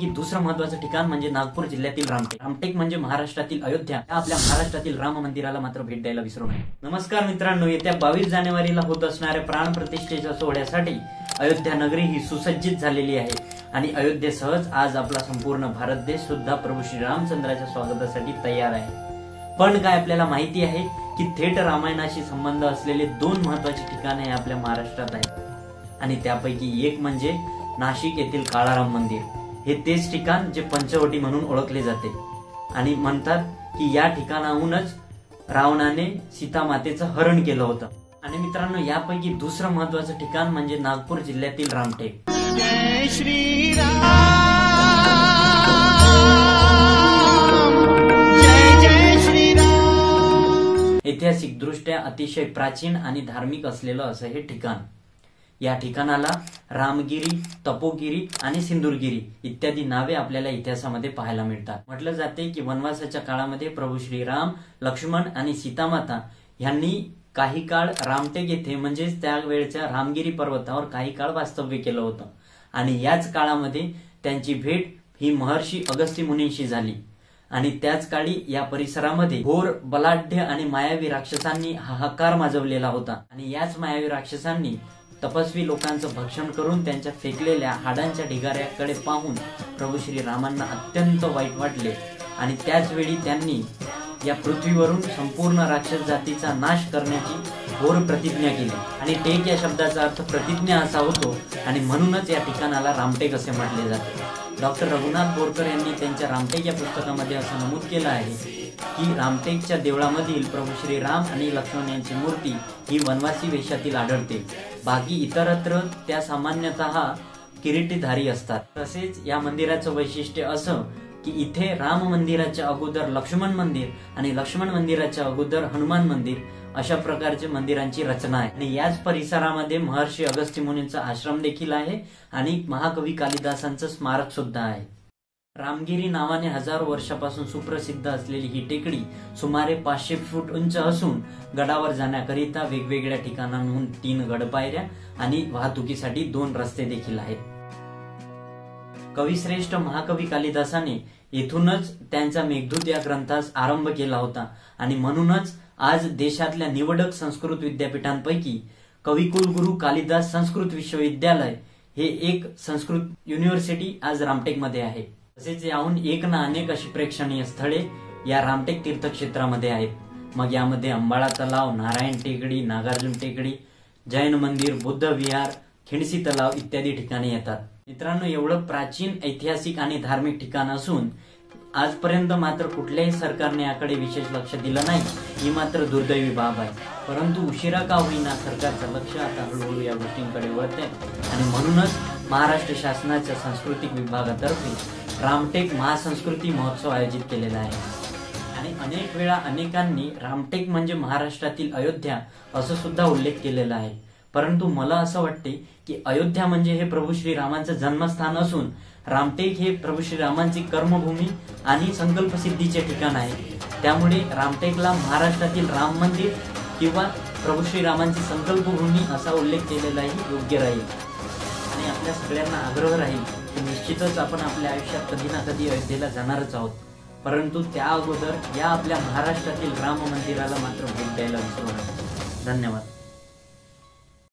की दुसरं महत्त्वाचं ठिकाण म्हणजे नागपूर जिल्ह्यातील रामटेक। रामटेक म्हणजे महाराष्ट्रातील अयोध्या, आपल्या महाराष्ट्रातील राम मंदिराला मात्र भेट द्यायला विसरू नये। नमस्कार मित्रांनो, येत्या 22 जानेवारीला होत असणाऱ्या प्राण प्रतिष्ठेच्या सोहळ्यासाठी अयोध्या नगरी ही सुसज्जित झालेली आहे आणि अयोध्येसहज आज आपला संपूर्ण भारत देश सुद्धा प्रभू श्री रामचंद्राच्या स्वागतासाठी तयार आहे। पण काय आपल्याला माहिती आहे की थेट रामायणाशी संबंध असलेले दोन महत्त्वाची ठिकाणे आपल्या महाराष्ट्रात आहेत आणि त्यापैकी एक म्हणजे नाशिक येथील काळाराम मंदिर। हे तेच ठिकाण जे पंचवटी म्हणून ओळखले जाते आणि म्हणतात की या ठिकाणाहूनच रावणाने सीता मातेचं हरण केलं होतं। आणि मित्रांनो, यापैकी दुसरं महत्त्वाचं ठिकाण म्हणजे नागपूर जिल्ह्यातील रामटेक। जय श्री राम, जय जय श्री राम। ऐतिहासिक दृष्ट्या अतिशय प्राचीन आणि धार्मिक असलेलं असं हे ठिकाण। या ठिकाणाला रामगिरी, तपोगिरी आणि सिंदूरगिरी इत्यादी नावे आपल्याला इतिहासामध्ये पाहायला मिळतात। म्हटलं जाते की वनवासाच्या काळामध्ये प्रभू श्रीराम, लक्ष्मण आणि सीतामाता यांनी काही काळ रामटेक येथे म्हणजेच त्यावेळच्या रामगिरी पर्वतावर काही काळ वास्तव्य केलं होतं आणि याच काळामध्ये त्यांची भेट ही महर्षी अगस्त्य मुनींशी झाली आणि त्याच काळी या परिसरामध्ये घोर, बलाढ्य आणि मायावी राक्षसांनी हाहाकार माजवलेला होता आणि याच मायावी राक्षसांनी तपस्वी लोकांचं भक्षण करून त्यांच्या फेकलेल्या हाडांच्या ढिगाऱ्याकडे पाहून प्रभू श्री रामांना अत्यंत वाईट वाटले आणि त्याच वेळी त्यांनी या पृथ्वीवरून संपूर्ण राक्षस जातीचा नाश करण्याची घोर प्रतिज्ञा केली आणि टेक या शब्दाचा अर्थ प्रतिज्ञा असा होतो आणि म्हणूनच या ठिकाणाला रामटेक असे म्हटले जाते। डॉक्टर रघुनाथ बोरकर यांनी त्यांच्या रामटेक या पुस्तकामध्ये असं नमूद केलं आहे की रामटेकच्या देवळामधील प्रभू श्री राम आणि लक्ष्मण यांची मूर्ती ही वनवासी वेशातील आढळते। बाकी इतरत्र त्या सामान्यतः किरीटधारी असतात। तसेच या मंदिराचं वैशिष्ट्य असं की इथे राम मंदिराच्या अगोदर लक्ष्मण मंदिर आणि लक्ष्मण मंदिराच्या अगोदर हनुमान मंदिर अशा प्रकारच्या मंदिरांची रचना आहे आणि याच परिसरामध्ये महर्षी अगस्त्य मुनींचा आश्रम देखील आहे आणि महाकवी कालिदासांचं स्मारक सुद्धा आहे। रामगिरी नावाने हजारो वर्षापासून सुप्रसिद्ध असलेली ही टेकडी सुमारे 500 फूट उंच असून गडावर जाण्याकरिता वेगवेगळ्या ठिकाणांहून 3 गडपायऱ्या आणि वाहतुकीसाठी 2 रस्ते देखील आहेत। कविश्रेष्ठ महाकवी कालिदासाने येथूनच त्यांचा मेघदूत या ग्रंथास आरंभ केला होता आणि म्हणूनच आज देशातल्या निवडक संस्कृत विद्यापीठांपैकी कविकुलगुरू कालिदास संस्कृत विश्वविद्यालय हे एक संस्कृत युनिव्हर्सिटी आज रामटेक मध्ये आहे। तसेच याहून एक ना अनेक अशी प्रेक्षणीय स्थळे या रामटेक तीर्थक्षेत्रामध्ये आहेत। मग यामध्ये अंबाळा तलाव, नारायण टेकडी, नागार्जुन टेकडी, जैन मंदिर, बुद्ध विहार, खिंडसी तलाव इत्यादी ठिकाणी येतात। मित्रांनो, एवढं प्राचीन, ऐतिहासिक आणि धार्मिक ठिकाण असून आजपर्यंत मात्र कुठल्याही सरकारने याकडे विशेष लक्ष दिलं नाही, ही मात्र दुर्दैवी बाब आहे। परंतु उशिरा का होईना सरकारचं लक्ष आता हळूहळू या गोष्टींकडे वळत आहे आणि म्हणूनच महाराष्ट्र शासनाच्या सांस्कृतिक विभागातर्फे रामटेक महासंस्कृती महोत्सव आयोजित केलेला आहे आणि अनेक वेळा अनेकांनी रामटेक म्हणजे महाराष्ट्रातील अयोध्या असं सुद्धा उल्लेख केलेला आहे। परंतु मला असं वाटते की अयोध्या म्हणजे हे प्रभू श्रीरामांचं जन्मस्थान असून रामटेक हे प्रभू श्रीरामांची कर्मभूमी आणि संकल्पसिद्धीचे ठिकाण आहे। त्यामुळे रामटेकला महाराष्ट्रातील राम मंदिर किंवा प्रभू श्रीरामांची संकल्पभूमी असा उल्लेख केलेलाही योग्य राहील आणि आपल्या सगळ्यांना आग्रह राहील की निश्चितच आपण आपल्या आयुष्यात कधी ना कधी अयोध्येला जाणारच आहोत, परंतु त्या अगोदर या आपल्या महाराष्ट्रातील राम मंदिराला मात्र भेट द्यायला विसरू नका। धन्यवाद।